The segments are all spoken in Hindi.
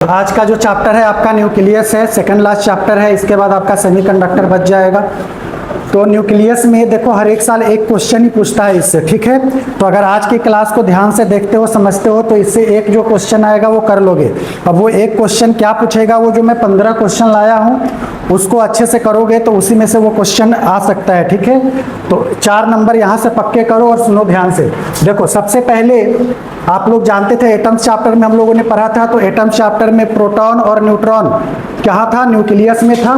आज का जो चैप्टर है आपका न्यूक्लियस है, सेकंड लास्ट चैप्टर है। इसके बाद आपका सेमीकंडक्टर बच जाएगा। तो न्यूक्लियस में देखो हर एक साल एक क्वेश्चन ही पूछता है इससे, ठीक है। तो अगर आज की क्लास को ध्यान से देखते हो, समझते हो, तो इससे एक जो क्वेश्चन आएगा वो कर लोगे। अब वो एक क्वेश्चन क्या पूछेगा, वो जो मैं 15 क्वेश्चन लाया हूँ उसको अच्छे से करोगे तो उसी में से वो क्वेश्चन आ सकता है, ठीक है। तो 4 नंबर यहाँ से पक्के करो और सुनो ध्यान से। देखो सबसे पहले आप लोग जानते थे एटम्स चैप्टर में हम लोगों ने पढ़ा था, तो एटम्स चैप्टर में प्रोटॉन और न्यूट्रॉन क्या था, न्यूक्लियस में था।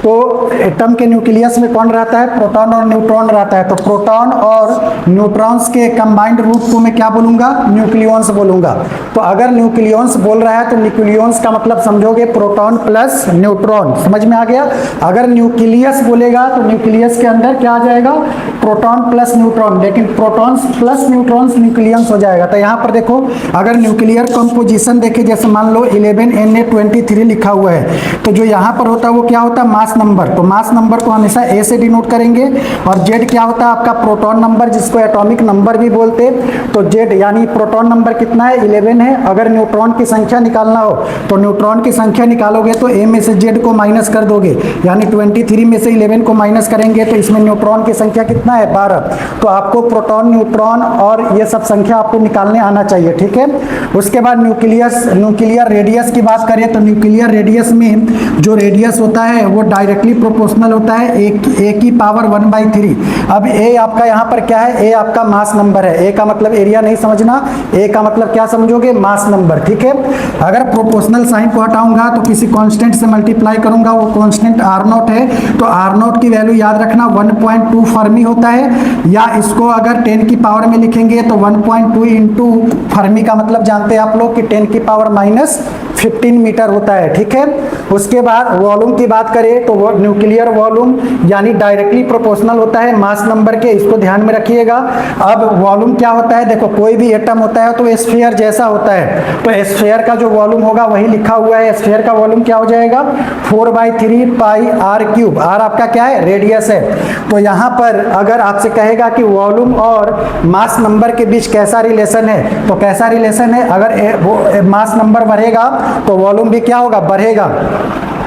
तो एटम के न्यूक्लियस में कौन रहता है, प्रोटॉन और न्यूट्रॉन रहता है। तो प्रोटॉन और न्यूट्रॉन्स के कंबाइंड रूट को मैं क्या बोलूंगा, न्यूक्लियॉन्स बोलूंगा। तो अगर न्यूक्लियॉन्स बोल रहा है तो न्यूक्लियॉन्स का मतलब समझोगे प्रोटॉन प्लस न्यूट्रॉन, समझ में आ गया। अगर न्यूक्लियस बोलेगा तो न्यूक्लियस के अंदर क्या आ जाएगा, प्रोटॉन प्लस न्यूट्रॉन, लेकिन प्रोटॉन्स प्लस न्यूट्रॉन्स न्यूक्लियंस हो जाएगा। तो यहाँ पर देखो अगर न्यूक्लियर कंपोजिशन देखे, जैसे मान लो 11Na23 लिखा हुआ है, तो जो यहाँ पर होता है वो क्या होता है, मास नंबर। तो मास नंबर को हमेशा ए से डिनोट करेंगे। और जेड क्या होता है आपका, प्रोटॉन नंबर, जिसको एटॉमिक नंबर भी बोलते। तो जेड यानी प्रोटॉन नंबर कितना है, 11 है। अगर न्यूट्रॉन की संख्या निकालना हो तो न्यूट्रॉन की संख्या निकालोगे तो ए में से जेड को माइनस कर दोगे, यानी 23 में से 11 को माइनस करेंगे तो इसमें न्यूट्रॉन की संख्या कितना है, 12। तो आपको प्रोटॉन, न्यूट्रॉन और ये सब संख्या आपको निकालने आना चाहिए, ठीक है। उसके बाद न्यूक्लियर रेडियस की बात करें तो न्यूक्लियर रेडियस में जो रेडियस होता है वो डायरेक्टली प्रोपोर्शनल होता है ए की पावर 1/3। अब ए आपका यहाँ पर क्या है, ए आपका मास नंबर है। ए का मतलब एरिया नहीं समझना, ए का मतलब क्या समझोगे, मास नंबर, ठीक है। अगर प्रोपोर्शनल साइन को हटाऊंगा तो किसी कांस्टेंट से मल्टीप्लाई करूंगा, वो कांस्टेंट R0 है। तो R0 की वैल्यू याद रखना 1.2 फर्मी होता है, या इसको अगर 10 की पावर में लिखेंगे तो 1.2 इंटू फर्मी का मतलब जानते हैं आप लोग कि 10 की पावर -15 मीटर होता है, ठीक है। उसके बाद वॉल्यूम की बात करें तो न्यूक्लियर वॉल्यूम यानी डायरेक्टली प्रोपोर्शनल होता है मास नंबर के, इसको ध्यान में रखिएगा। अब वॉल्यूम क्या होता है, देखो कोई भी एटम होता है तो स्फीयर जैसा होता है, तो स्फीयर का जो वॉल्यूम होगा वही लिखा हुआ है। स्फीयर का वॉल्यूम क्या हो जाएगा, 4/3 पाई r³। r आपका क्या है, रेडियस है। तो यहाँ पर अगर आपसे कहेगा कि वॉल्यूम और मास नंबर के बीच कैसा रिलेशन है, तो कैसा रिलेशन है, अगर वो मास नंबर बढ़ेगा तो वॉल्यूम भी क्या होगा, बढ़ेगा।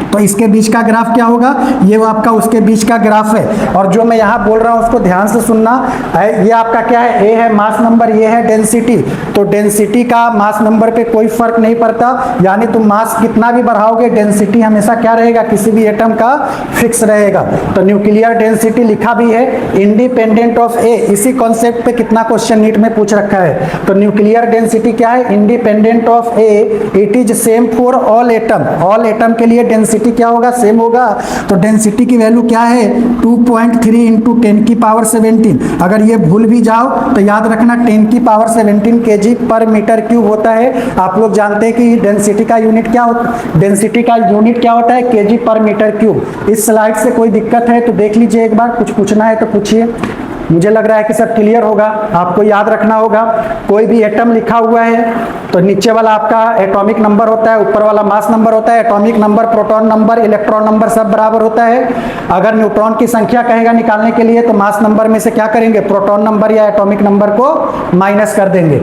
तो इसके बीच का ग्राफ क्या होगा, ये वो आपका उसके बीच का ग्राफ है। और जो मैं यहाँ बोल रहा हूँ उसको ध्यान से सुनना। ये आपका क्या है, ए है मास नंबर, ये है डेंसिटी। तो डेंसिटी का मास नंबर पे कोई फर्क नहीं पड़ता, यानी तुम मास कितना भी बढ़ाओगे डेंसिटी हमेशा क्या रहेगा, किसी भी एटम का फिक्स रहेगा। तो न्यूक्लियर डेंसिटी लिखा भी है इंडिपेंडेंट ऑफ ए। इसी कॉन्सेप्ट पे कितना क्वेश्चन नीट में पूछ रखा है। तो न्यूक्लियर डेंसिटी क्या है, independent of A, it is same for all atom. All atom के लिए डेंसिटी क्या होगा, सेम होगा। तो डेंसिटी की वैल्यू क्या है, 2.3 इंटू 10 की पावर 17। अगर ये भूल भी जाओ तो याद रखना 10 की पावर 17 kg पर मीटर क्यूब होता है। आप लोग जानते हैं कि डेंसिटी का यूनिट क्या होता है, डेंसिटी का यूनिट क्या होता है, kg पर मीटर क्यूब। इस स्लाइड से कोई दिक्कत है तो देख लीजिए एक बार, कुछ पूछना है तो पूछिए। मुझे लग रहा है कि सब क्लियर होगा। आपको याद रखना होगा कोई भी एटम लिखा हुआ है तो नीचे वाला आपका एटॉमिक नंबर होता है, ऊपर वाला मास नंबर होता है। Atomic number, proton number, electron number सब बराबर होता है। अगर न्यूट्रॉन की संख्या कहेगा निकालने के लिए तो मास नंबर में से क्या करेंगे, प्रोटॉन नंबर या एटॉमिक नंबर को माइनस कर देंगे।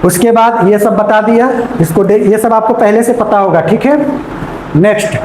उसके बाद ये सब बता दिया, इसको ये सब आपको पहले से पता होगा, ठीक है। नेक्स्ट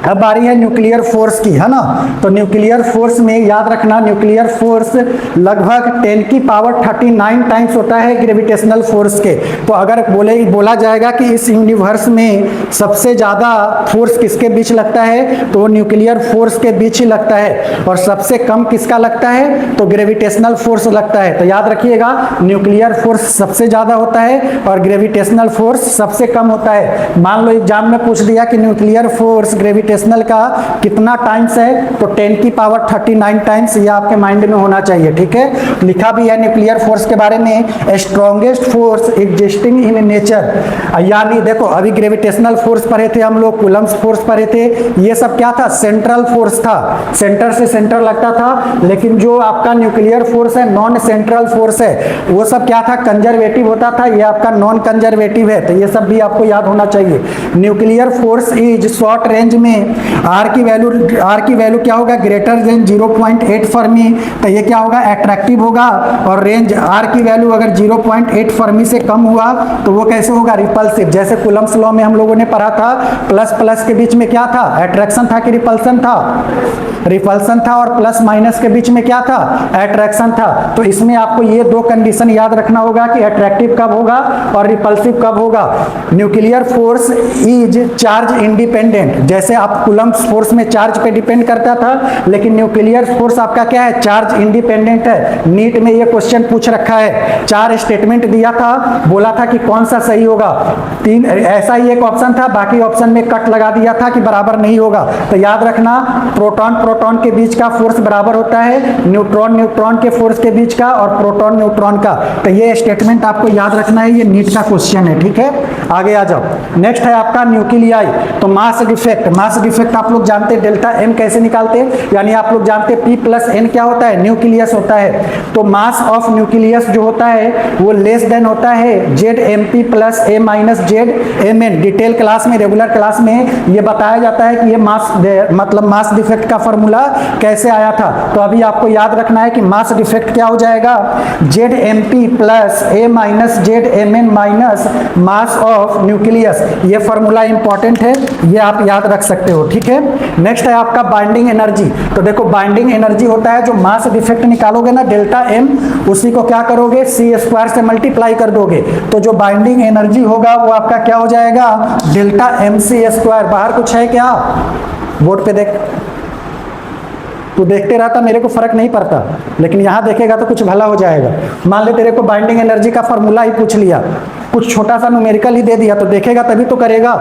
अब बारी है न्यूक्लियर फोर्स की, है ना। तो न्यूक्लियर फोर्स में याद रखना न्यूक्लियर फोर्स लगभग 10 की पावर 39 टाइम्स होता है ग्रेविटेशनल फोर्स के। तो अगर बोला जाएगा कि इस यूनिवर्स में सबसे ज़्यादा फोर्स किसके बीच लगता है, तो न्यूक्लियर फोर्स के बीच ही लगता है। और सबसे कम किसका लगता है, तो ग्रेविटेशनल फोर्स लगता है। तो याद रखिएगा न्यूक्लियर फोर्स सबसे ज़्यादा होता है और ग्रेविटेशनल फोर्स सबसे कम होता है। मान लो एग्जाम में पूछ दिया कि न्यूक्लियर फोर्स ग्रेविटेशनल का कितना टाइम्स है, तो 10 की पावर 39 टाइम्स, ये आपके माइंड में होना चाहिए, ठीक है। लिखा भी है न्यूक्लियर फोर्स के बारे में, strongest force existing in nature. यानी देखो अभी ग्रेविटेशनल फोर्स पढ़े थे हम लोग, कूलम्स फोर्स पढ़े थे, ये सब क्या था, सेंट्रल फोर्स था, सेंटर से सेंटर लगता था। लेकिन जो आपका न्यूक्लियर फोर्स है नॉन सेंट्रल फोर्स है, वो सब क्या था, कंजर्वेटिव होता था। ये आपका नॉन कंजर्वेटिव है। तो ये सब भी आपको याद होना चाहिए। Nuclear force is short range में में आर की वैल्यू क्या होगा, ग्रेटर देन 0.8 फर्मी, तो ये क्या होगा, एट्रैक्टिव होगा। और रेंज आर की वैल्यू अगर 0.8 फर्मी से कम हुआ तो वो कैसे होगा, रिपल्सिव। जैसे कूलम्ब्स लॉ में हम लोगों ने पढ़ा था, प्लस प्लस के बीच में क्या था, एट्रैक्शन था कि रिपल्सन था, रिपल्सन था, और प्लस माइनस के बीच में क्या था, एट्रैक्शन था। तो इसमें आपको ये दो कंडीशन याद रखना होगा कि एट्रैक्टिव कब होगा और रिपल्सिव कब होगा। Nuclear force is charge independent, जैसे आप कूलम्ब्स फोर्स में चार्ज पे डिपेंड करता था, लेकिन न्यूक्लियर फोर्स आपका क्या है, चार्ज इंडिपेंडेंट है। नीट में ये क्वेश्चन पूछ रखा है, 4 स्टेटमेंट दिया था, बोला था कि कौन सा सही होगा, 3 ऐसा ही एक ऑप्शन था, बाकी ऑप्शन में कट लगा दिया था कि बराबर नहीं होगा। तो याद रखना, प्रोटॉन के बीच का फोर्स बराबर होता है न्यूट्रॉन के फोर्स के बीच का, और प्रोटॉन न्यूट्रॉन का। तो ये स्टेटमेंट आपको याद रखना है, ये नीट का क्वेश्चन है, ठीक है। आगे आ जाओ, नेक्स्ट है आपका न्यूक्लियाई। तो मास डिफेक्ट आप लोग जानते हैं, डेल्टा एम कैसे निकालते हैं, यानी आप लोग जानते हैं P प्लस एन क्या होता है, न्यूक्लियस होता है। तो मास ऑफ न्यूक्लियस जो होता है वो लेस देन होता है Z M P plus A minus Z M N. Detail class में, रेगुलर क्लास में ये बताया जाता है कि ये मास डिफेक्ट का फॉर्मूला कैसे आया था। तो अभी आपको याद रखना है कि मास डिफेक्ट क्या हो जाएगा, Z M P plus A minus Z M N minus mass of nucleus. ये फॉर्मूला इंपॉर्टेंट है, ये आप याद रख सकते हो, ठीक है। नेक्स्ट है आपका बाइंडिंग एनर्जी। तो देखो बाइंडिंग एनर्जी होता है, जो मास डिफेक्ट निकालोगे ना डेल्टा एम, उसी को क्या करोगे, सी स्क्वायर से मल्टीप्लाई कर दोगे। तो जो बाइंडिंग एनर्जी होगा वो आपका क्या हो जाएगा, डेल्टा एम सी स्क्वायर। बाहर कुछ है क्या, बोर्ड पे देख, तू देखते रहता, मेरे को फर्क नहीं पड़ता, लेकिन यहां देखेगा तो कुछ भला हो जाएगा। मान ले तेरे को बाइंडिंग एनर्जी का फॉर्मूला ही पूछ लिया, कुछ छोटा सा न्यूमेरिकल ही दे दिया, तो देखेगा तभी तो करेगा।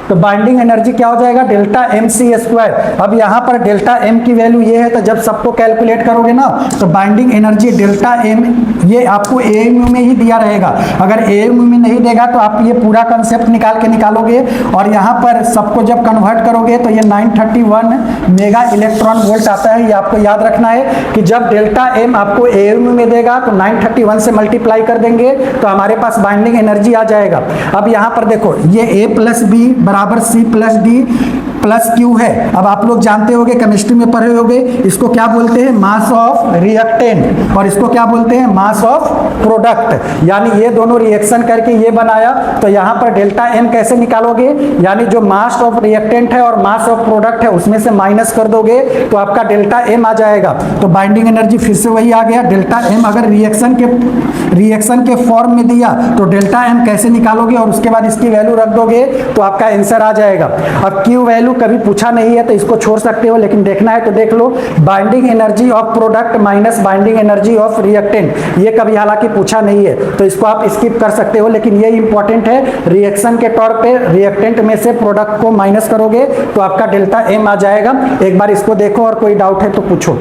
तो बाइंडिंग एनर्जी क्या हो जाएगा, डेल्टा एम सी स्क्वायर। अब यहाँ पर डेल्टा एम की वैल्यू ये है, तो जब सबको कैलकुलेट करोगे ना, तो बाइंडिंग एनर्जी डेल्टा एम ये आपको एएमयू में ही दिया रहेगा। अगर एएमयू में नहीं देगा तो आप ये पूरा कंसेप्ट निकाल के निकालोगे, और यहाँ पर सबको जब कन्वर्ट करोगे तो ये 931 मेगा इलेक्ट्रॉन वोल्ट आता है। ये आपको याद रखना है कि जब डेल्टा एम आपको एएमयू में देगा तो 931 से मल्टीप्लाई कर देंगे तो हमारे पास बाइंडिंग एनर्जी आ जाएगा। अब यहाँ पर देखो, ये ए प्लस बी बराबर C plus D plus Q है। अब आप लोग जानते होंगे, केमिस्ट्री में पढ़े होंगे, इसको क्या बोलते हैं, मास ऑफ रिएक्टेंट, और इसको क्या बोलते हैं, मास ऑफ प्रोडक्ट। यानी ये दोनों रिएक्शन करके ये बनाया। तो यहाँ पर डेल्टा एम कैसे निकालोगे, यानी जो मास ऑफ रिएक्टेंट है और मास ऑफ प्रोडक्ट है उसमें से माइनस कर दोगे तो आपका डेल्टा एम आ जाएगा। तो बाइंडिंग एनर्जी फिर से वही आ गया, डेल्टा एम अगर रिएक्शन के फॉर्म में दिया तो डेल्टा एम कैसे निकालोगे, और उसके बाद इसकी वैल्यू रख दोगे तो आपका आंसर आ जाएगा। अब क्यू वैल्यू कभी पूछा नहीं है तो इसको छोड़ सकते हो, लेकिन देखना है तो देख लो, binding energy of product minus binding energy of reactant, ये कभी हालांकि पूछा नहीं है तो इसको आप स्किप कर सकते हो, लेकिन ये इंपॉर्टेंट है। रिएक्शन के तौर पे रिएक्टेंट में से प्रोडक्ट को माइनस करोगे तो आपका डेल्टा एम आ जाएगा। एक बार इसको देखो और कोई डाउट है तो पूछो।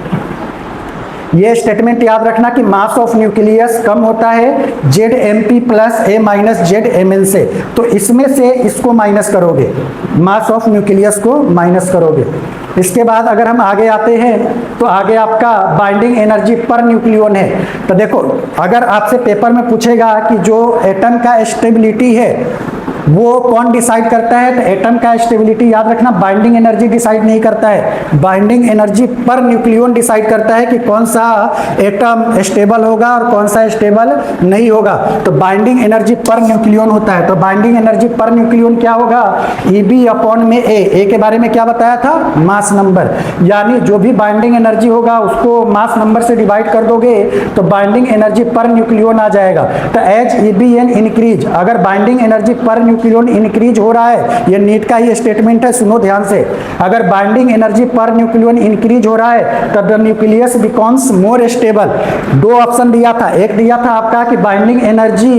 ये स्टेटमेंट याद रखना कि मास ऑफ न्यूक्लियस कम होता है Z M P plus A minus Z M N से, तो इसमें से इसको माइनस करोगे, मास ऑफ न्यूक्लियस को माइनस करोगे। इसके बाद अगर हम आगे आते हैं तो आगे आपका बाइंडिंग एनर्जी पर न्यूक्लियन है। तो देखो, अगर आपसे पेपर में पूछेगा कि जो एटम का स्टेबिलिटी है वो कौन डिसाइड करता है, तो एटम का स्टेबिलिटी याद रखना बाइंडिंग एनर्जी डिसाइड नहीं करता है, binding energy per nucleon decide करता है कि कौन सा एटम स्टेबल होगा और कौन सा स्टेबल नहीं होगा। तो बाइंडिंग एनर्जी पर न्यूक्लियन होता है। तो बाइंडिंग एनर्जी पर न्यूक्लियन क्या होगा, EB अपॉन में ए के बारे में क्या बताया था, मास नंबर, यानी जो भी बाइंडिंग एनर्जी होगा उसको मास नंबर से डिवाइड कर दोगे तो बाइंडिंग एनर्जी पर न्यूक्लियन आ जाएगा। तो एज EBN इंक्रीज, अगर binding energy per nucleon increase हो रहा है, ये नीट का ही स्टेटमेंट है, सुनो ध्यान से, अगर binding energy per nucleon increase हो रहा है तब the nucleus becomes more stable. दो ऑप्शन दिया था, एक दिया था आपका कि बाइंडिंग एनर्जी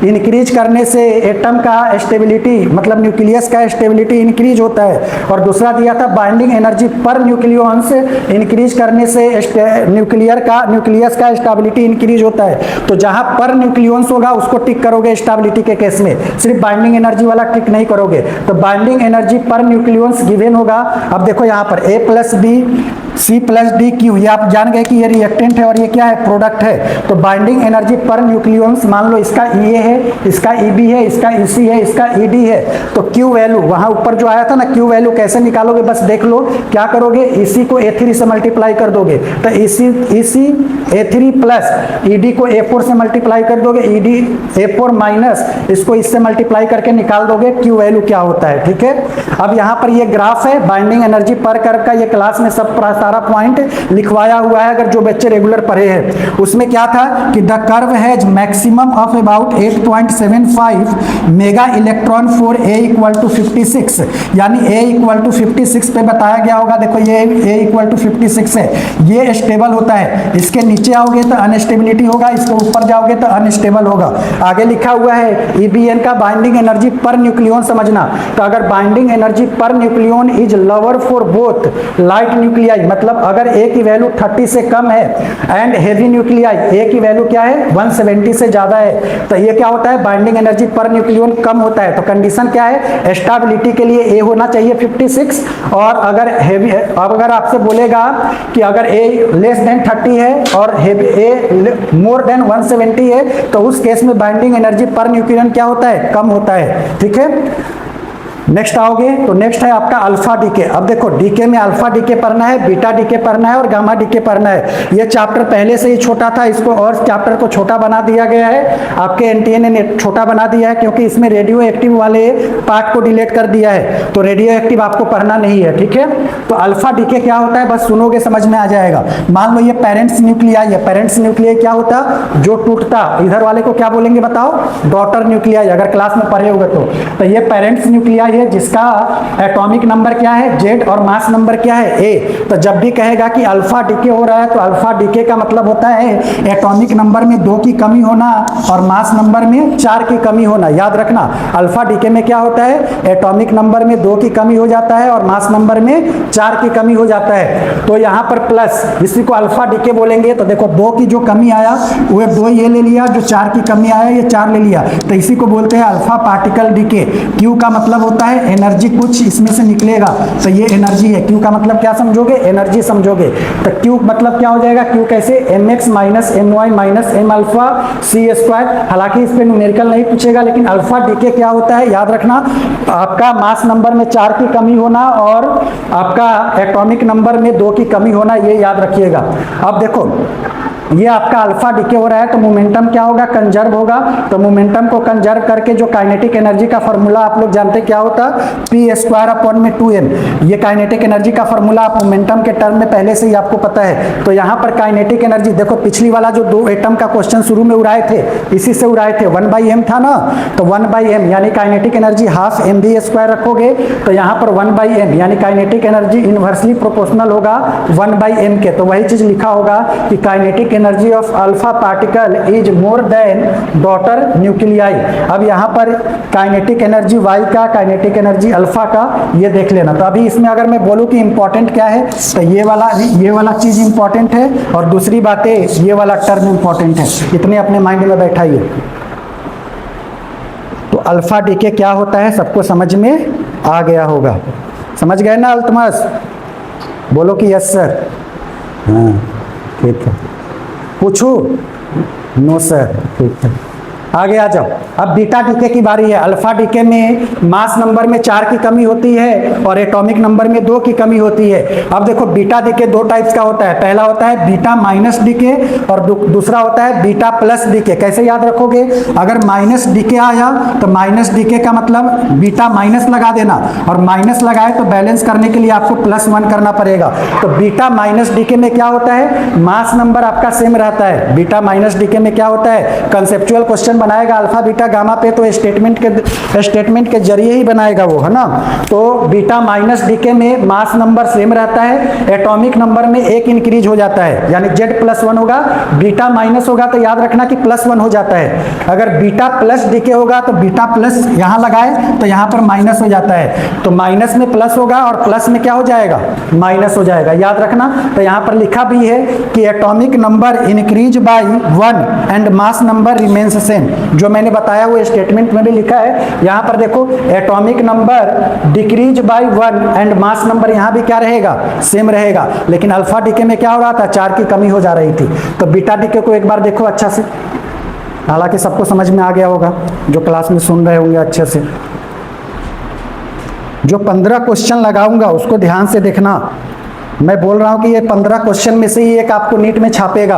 इंक्रीज करने से एटम का स्टेबिलिटी मतलब न्यूक्लियस का स्टेबिलिटी इंक्रीज होता है, और दूसरा दिया था बाइंडिंग एनर्जी पर न्यूक्लियस इंक्रीज करने से न्यूक्लियस का स्टेबिलिटी इंक्रीज होता है। तो जहां पर न्यूक्लियस होगा उसको टिक करोगे स्टेबिलिटी के केस में, सिर्फ बाइंडिंग एनर्जी वाला टिक नहीं करोगे। तो बाइंडिंग एनर्जी पर न्यूक्लियस गिवन होगा। अब देखो यहाँ पर A प्लस बी C+D(Q), ये आप जान गए कि ये रिएक्टेंट है और ये क्या है, प्रोडक्ट है। तो बाइंडिंग एनर्जी पर न्यूक्लियॉन्स मान लो इसका EA है, इसका EB है, इसका EC है, इसका ED है। तो Q वैल्यू वहां ऊपर जो आया था ना, Q वैल्यू कैसे निकालोगे, बस देख लो। क्या करोगे, EC को A3 से मल्टीप्लाई कर दोगे, तो EC A3 प्लस ED को A4 से मल्टीप्लाई कर दोगे, ED A4 माइनस इसको इससे मल्टीप्लाई करके निकाल दोगे Q वैल्यू क्या होता है। ठीक है, अब यहाँ पर ये ग्राफ है बाइंडिंग एनर्जी पर कर्व का, ये क्लास में सब सारा पॉइंट लिखवाया हुआ है, अगर जो बच्चे रेगुलर पढ़े हैं। उसमें क्या था कि the curve has maximum of about 8.75 mega electron for A equal to 56, यानी A इक्वल टू 56 पे बताया गया होगा। देखो ये A इक्वल टू 56 है, ये स्टेबल होता है। इसके नीचे आओगे तो अनस्टेबिलिटी होगा, इसके ऊपर जाओगे तो अनस्टेबल होगा। आगे लिखा हुआ है EBN का बाइंडिंग एनर्जी पर न्यूक्लियॉन समझना। तो अगर बाइंडिंग एनर्जी पर nucleon is lower for both light nuclei, मतलब अगर A की वैल्यू 30 से कम है एंड हेवी न्यूक्लियाई, A की वैल्यू क्या है 170 से ज्यादा है, तो ये क्या होता है, बाइंडिंग एनर्जी पर न्यूक्लियॉन कम होता है। तो कंडीशन क्या है, स्टेबिलिटी के लिए A होना चाहिए 56, और अगर हेवी, अब अगर आपसे बोलेगा कि अगर A लेस देन 30 है और A मोर देन 170 है, तो उस केस में बाइंडिंग एनर्जी पर न्यूक्लियॉन क्या होता है, कम होता है। ठीक है, नेक्स्ट आओगे तो नेक्स्ट है आपका अल्फा डीके। अब देखो डीके में अल्फा डीके पढ़ना है, बीटा डीके पढ़ना है और गामा डीके पढ़ना है। ये चैप्टर पहले से ही छोटा था, इसको और चैप्टर को छोटा बना दिया गया है, आपके एनटीए ने छोटा बना दिया है, क्योंकि इसमें रेडियो एक्टिव वाले पार्ट को डिलीट कर दिया है, तो रेडियो एक्टिव आपको पढ़ना नहीं है। ठीक है, तो अल्फा डीके क्या होता है, बस सुनोगे समझ में आ जाएगा। मान लो ये पेरेंट्स न्यूक्लियाई है, पेरेंट्स न्यूक्लियाई क्या होता, जो टूटता, इधर वाले को क्या बोलेंगे बताओ, डॉटर न्यूक्लियाई, अगर क्लास में पढ़े होगे तो ये पेरेंट्स न्यूक्लियाई जिसका एटॉमिक नंबर क्या है Z और मास नंबर क्या है A। तो जब भी कहेगा कि अल्फा डीके हो रहा है, तो अल्फा डीके का मतलब होता है एटॉमिक नंबर में 2 की कमी होना और मास नंबर में 4 की कमी होना। याद रखना, अल्फा डीके में क्या होता है, एटॉमिक नंबर में 2 की कमी हो जाता है और मास नंबर में 4 की कमी हो जाता है। तो यहाँ पर प्लस, इसी को अल्फा डीके बोलेंगे। तो देखो 2 की जो कमी आया वो 2 ये ले लिया, जो 4 की कमी आया ये 4 ले लिया, तो इसी को बोलते हैं अल्फा पार्टिकल डीके। Q का मतलब होता है एनर्जी, कुछ इसमें से निकलेगा तो ये एनर्जी है। Q का मतलब क्या समझोगे, एनर्जी समझोगे। तो Q मतलब क्या हो जाएगा, Q कैसे, mx minus my minus m alpha c²। हालांकि इस पे न्यूमेरिकल नहीं पूछेगा, लेकिन अल्फा डीके क्या होता है याद रखना, आपका मास नंबर में 4 की कमी होना और आपका एटॉमिक नंबर में 2 की कमी होना, ये याद रखिएगा। अब देखो ये आपका अल्फा डीके हो रहा है, तो मोमेंटम क्या होगा, कंजर्व होगा। तो मोमेंटम को कंजर्व करके जो काइनेटिक एनर्जी का फॉर्मूला आप लोग जानते क्या होता, p²/2m। ये काइनेटिक एनर्जी का फॉर्मूला आप मोमेंटम के टर्म में पहले से ही आपको पता है। तो यहाँ पर काइनेटिक एनर्जी देखो, पिछली वाला जो 2 एटम का क्वेश्चन शुरू में उड़ाए थे, इसी से उड़ाए थे, 1/m था ना, तो 1/m यानी काइनेटिक एनर्जी हाफ mv² रखोगे, तो यहाँ पर 1/m यानी काइनेटिक एनर्जी इनवर्सली प्रोपोर्शनल होगा 1/m के। तो वही चीज लिखा होगा कि kinetic energy of alpha particle is more than daughter nuclei. अब यहाँ पर काइनेटिक एनर्जी Y का, काइनेटिक एनर्जी अल्फा का, ये देख लेना। तो अभी इसमें अगर मैं बोलूँ कि इंपॉर्टेंट क्या है, तो ये वाला चीज इंपॉर्टेंट है और दूसरी बातें ये वाला टर्म इंपॉर्टेंट है। इतने अपने माइंड में बैठाइए। तो अल्फा डीके क्या होता है सबको समझ में आ गया होगा, समझ गए ना अल्तमस, बोलो कि यस सर। हाँ ठीक है, पूछू, नो सर, ठीक है। आगे आ जाओ। अब बीटा डीके की बारी है। अल्फा डीके में मास नंबर में 4 की कमी होती है और एटॉमिक नंबर में 2 की कमी होती है। अब देखो बीटा डीके 2 टाइप्स का होता है, पहला होता है बीटा माइनस डीके और दूसरा होता है बीटा प्लस डीके। कैसे याद रखोगे, अगर माइनस डीके आया तो माइनस डीके का मतलब बीटा माइनस लगा देना, और माइनस लगाए तो बैलेंस करने के लिए आपको +1 करना पड़ेगा। तो बीटा माइनस डीके में क्या होता है, मास नंबर आपका सेम रहता है। बीटा माइनस डीके में क्या होता है, कंसेप्चुअल क्वेश्चन बनाएगा अल्फा बीटा गामा पे, तो स्टेटमेंट के जरिए ही बनाएगा वो, है ना। तो बीटा माइनस डीके में मास नंबर सेम रहता है, एटॉमिक नंबर में 1 इंक्रीज हो जाता है, यानी Z+1 होगा। बीटा माइनस होगा तो याद रखना कि +1 हो जाता है। अगर बीटा प्लस डीके होगा तो बीटा प्लस यहाँ लगाए तो यहाँ पर माइनस हो जाता है। तो माइनस में प्लस होगा और प्लस में क्या हो जाएगा, माइनस हो जाएगा, याद रखना। तो यहाँ पर लिखा भी है कि atomic number increase by 1 and mass number remains same. Statement जो मैंने बताया वो स्टेटमेंट में भी लिखा है। यहाँ पर देखो atomic number decrease by 1 and mass number यहाँ भी क्या रहेगा, सेम रहेगा, लेकिन अल्फा डीके में क्या हो रहा था, 4 की कमी हो जा रही थी। तो बीटा डीके को एक बार देखो अच्छा से, हालांकि सबको समझ में आ गया होगा जो क्लास में सुन रहे होंगे अच्छे से। जो 15 क्वेश्चन लगाऊंगा उसको ध्यान से देखना। मैं बोल रहा हूं कि ये 15 क्वेश्चन में से ही एक आपको नीट में छापेगा।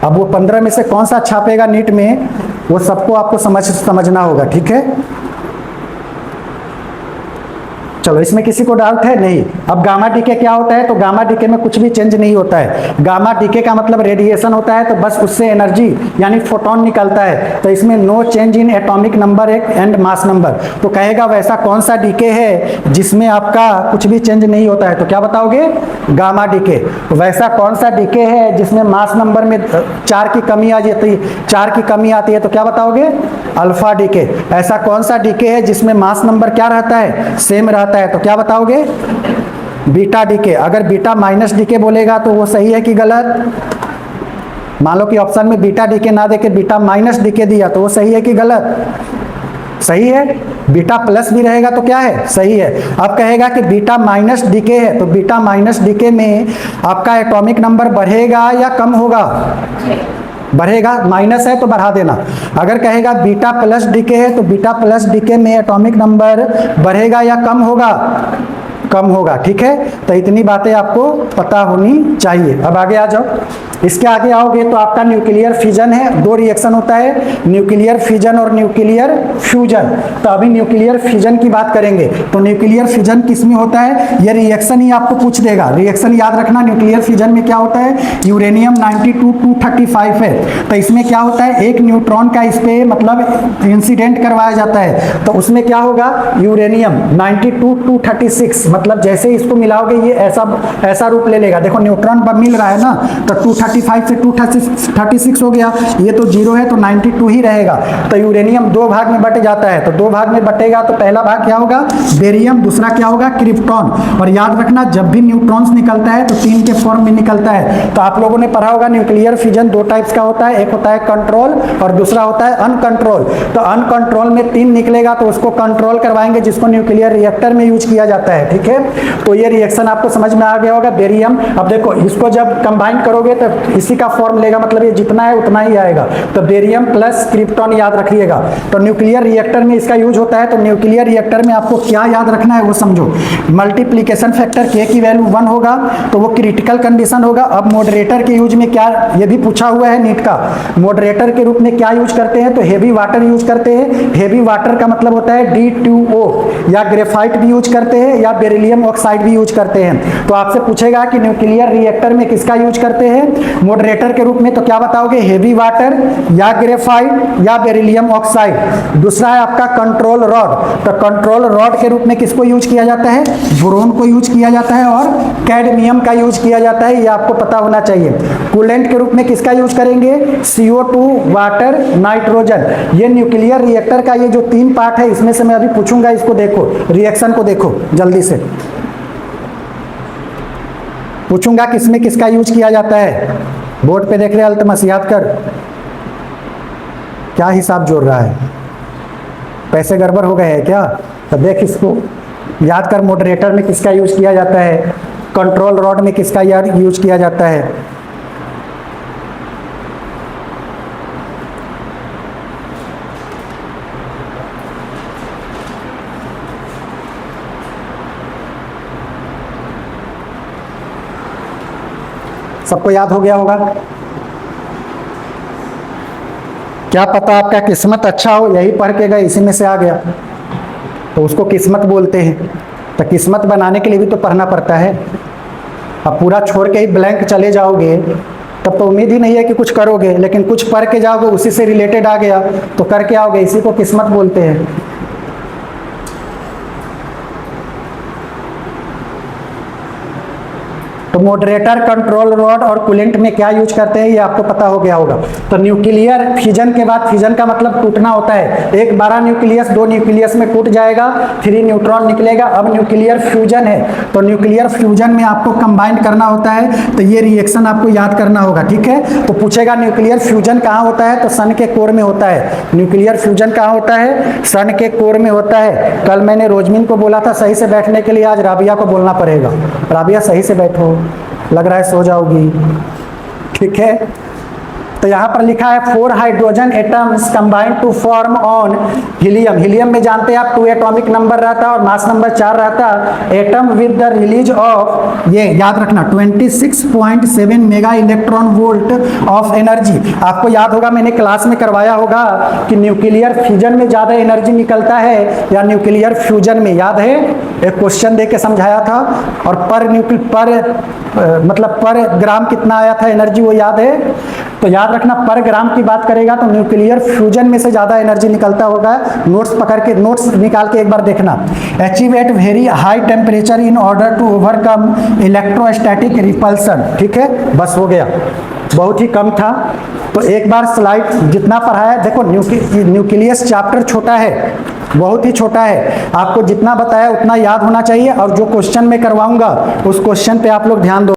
अब वो 15 में से कौन सा छापेगा नीट में, वो सबको आपको समझना होगा, ठीक है। चलो, इसमें किसी को डाउट है? नहीं। अब गामा डीके क्या होता है, तो गामा डीके में कुछ भी चेंज नहीं होता है। गामा डीके का मतलब रेडिएशन होता है, तो बस उससे एनर्जी यानी फोटोन निकलता है। तो इसमें no change in atomic number and mass number. तो कहेगा वैसा कौन सा डीके है जिसमें आपका कुछ भी चेंज नहीं होता है, तो क्या बताओगे, गामा डीके। वैसा कौन सा डीके है जिसमें मास नंबर में 4 की कमी आ जाती है, 4 की कमी आती है, तो क्या बताओगे, अल्फा डीके। ऐसा कौन सा डीके है जिसमें मास नंबर क्या रहता है, सेम रहता है, तो क्या बताओगे, बीटा डीके। अगर बीटा माइनस डीके बोलेगा तो वो सही है कि गलत? मान लो कि ऑप्शन में बीटा डीके ना देके बीटा माइनस डीके दिया, तो वो सही है कि गलत? सही है। बीटा प्लस भी रहेगा तो क्या है, सही है। अब कहेगा कि बीटा माइनस डीके है, तो बीटा माइनस डीके में आपका एटॉमिक नंबर बढ़ेगा या कम होगा, बढ़ेगा। माइनस है तो बढ़ा देना। अगर कहेगा बीटा प्लस डीके है, तो बीटा प्लस डीके में एटॉमिक नंबर बढ़ेगा या कम होगा, कम होगा, ठीक है। तो इतनी बातें आपको पता होनी चाहिए। अब आगे आ जाओ। इसके आगे आओगे तो आपका न्यूक्लियर फिजन है, 2 रिएक्शन होता है, न्यूक्लियर फिजन और न्यूक्लियर फ्यूजन। तो अभी न्यूक्लियर फिजन की बात करेंगे। तो न्यूक्लियर फिजन किस में होता है, ये रिएक्शन ही आपको पूछ देगा। रिएक्शन याद रखना, न्यूक्लियर फिजन में क्या होता है, यूरेनियम 92-235 है। तो इसमें क्या होता है, एक न्यूट्रॉन का इस पे मतलब इंसिडेंट करवाया जाता है, तो उसमें क्या होगा, यूरेनियम 92-236, मतलब जैसे इसको मिलाओगे ये ऐसा रूप ले लेगा। देखो न्यूट्रॉन मिल रहा है ना, तो 235 से 236 हो गया, ये तो 0 है तो 92 ही रहेगा। तो यूरेनियम 2 भाग में बट जाता है, तो 2 भाग में बटेगा तो पहला भाग क्या होगा, बेरियम, दूसरा क्या होगा, क्रिप्टॉन। और याद रखना जब भी न्यूट्रॉन्स निकलता है तो 3 के फॉर्म में निकलता है। तो आप लोगों ने पढ़ा होगा न्यूक्लियर फिजन 2 टाइप्स का होता है, एक होता है कंट्रोल और दूसरा होता है अनकंट्रोल। तो अनकंट्रोल में 3 निकलेगा तो उसको कंट्रोल करवाएंगे, जिसको न्यूक्लियर रिएक्टर में यूज किया जाता है, ठीक है। तो ये रिएक्शन आपको समझ में आ गया होगा, बेरियम। अब देखो इसको जब कंबाइन करोगे तो इसी का फॉर्म लेगा, मतलब ये जितना है उतना ही आएगा। तो बेरियम प्लस क्रिप्टॉन याद रखिएगा। तो न्यूक्लियर रिएक्टर में इसका यूज होता है। तो न्यूक्लियर रिएक्टर में आपको क्या याद रखना है वो समझो। मल्टीप्लिकेशन फैक्टर के की वैल्यू 1 होगा तो वो क्रिटिकल कंडीशन होगा। अब मॉडरेटर के यूज में क्या, ये भी पूछा हुआ है नीट का, मॉडरेटर के रूप में क्या यूज करते हैं, तो हेवी वाटर यूज करते हैं। हेवी वाटर का मतलब होता है D2O, या ग्रेफाइट भी यूज करते हैं या बेरिलियम ऑक्साइड भी यूज करते हैं। तो आपसे पूछेगा कि न्यूक्लियर रिएक्टर में किसका यूज करते हैं, मॉडरेटर के रूप में, तो क्या बताओगे, हेवी वाटर या ग्रेफाइट या बेरिलियम ऑक्साइड। दूसरा है आपका कंट्रोल रॉड। तो कंट्रोल रॉड के रूप में किसको यूज किया जाता है, बोरोन को यूज किया जाता है और कैडमियम का यूज किया जाता है, ये आपको पता होना चाहिए। कूलेंट के रूप में किसका यूज करेंगे, CO2, वाटर, नाइट्रोजन। ये न्यूक्लियर रिएक्टर का ये जो 3 पार्ट है, इसमें से मैं अभी पूछूंगा, इसको देखो, रिएक्शन को देखो जल्दी से पूछूंगा किसमें किसका यूज किया जाता है। बोर्ड पे देख रहे अल्तमस, याद कर, क्या हिसाब जोड़ रहा है, पैसे गड़बड़ हो गए हैं क्या? तो देख इसको याद कर, मॉडरेटर में किसका यूज किया जाता है, कंट्रोल रॉड में किसका यूज किया जाता है, सबको याद हो गया होगा। क्या पता आपका किस्मत अच्छा हो, यही पढ़ के गए इसी में से आ गया, तो उसको किस्मत बोलते हैं। तो किस्मत बनाने के लिए भी तो पढ़ना पड़ता है। अब पूरा छोड़ के ही ब्लैंक चले जाओगे तब तो उम्मीद ही नहीं है कि कुछ करोगे, लेकिन कुछ पढ़ के जाओगे, उसी से रिलेटेड आ गया तो करके आओगे, इसी को किस्मत बोलते हैं। तो मॉडरेटर, कंट्रोल रॉड और कूलेंट में क्या यूज करते हैं ये आपको पता हो गया होगा। तो न्यूक्लियर फिजन के बाद, फिजन का मतलब टूटना होता है, एक बड़ा न्यूक्लियस 2 न्यूक्लियस में टूट जाएगा, 3 न्यूट्रॉन निकलेगा। अब न्यूक्लियर फ्यूजन है, तो तो न्यूक्लियर फ्यूजन में आपको कंबाइन करना होता है, तो ये रिएक्शन आपको याद करना होगा, ठीक है। तो पूछेगा न्यूक्लियर फ्यूजन कहाँ होता है, तो सन के कोर में होता है। न्यूक्लियर फ्यूजन कहाँ होता है, सन के कोर में होता है। कल मैंने रोजमिन को बोला था सही से बैठने के लिए, आज राबिया को बोलना पड़ेगा। राबिया सही से बैठो, लग रहा है सो जाओगी, ठीक है। तो यहाँ पर लिखा है 4 hydrogen atoms combine to form on helium. Helium में जानते हैं आप 2 एटॉमिक नंबर रहता और मास नंबर 4 रहता। Atom with the release of, ये याद रखना, 26.7 mega electron volt of energy. आपको याद होगा, मैंने क्लास में करवाया होगा कि न्यूक्लियर फ्यूजन में ज़्यादा एनर्जी निकलता है या न्यूक्लियर फ्यूजन में, याद है। एक क्वेश्चन दे के समझाया था, और पर ग्राम कितना आया था एनर्जी, वो याद है। तो याद रखना, पर ग्राम की बात करेगा तो न्यूक्लियर फ्यूजन में से ज़्यादा एनर्जी निकलता होगा। नोट्स पकड़ के, नोट्स निकाल के एक बार देखना। Achieve at very high temperature in order to overcome electrostatic repulsion, ठीक है, बस हो गया, बहुत ही कम था। तो एक बार स्लाइड जितना पढ़ाया, देखो न्यूक्लियस चैप्टर छोटा है, बहुत ही छोटा है। आपको जितना बताया उतना याद होना चाहिए, और जो क्वेश्चन मैं करवाऊंगा उस क्वेश्चन पे आप लोग ध्यान दो।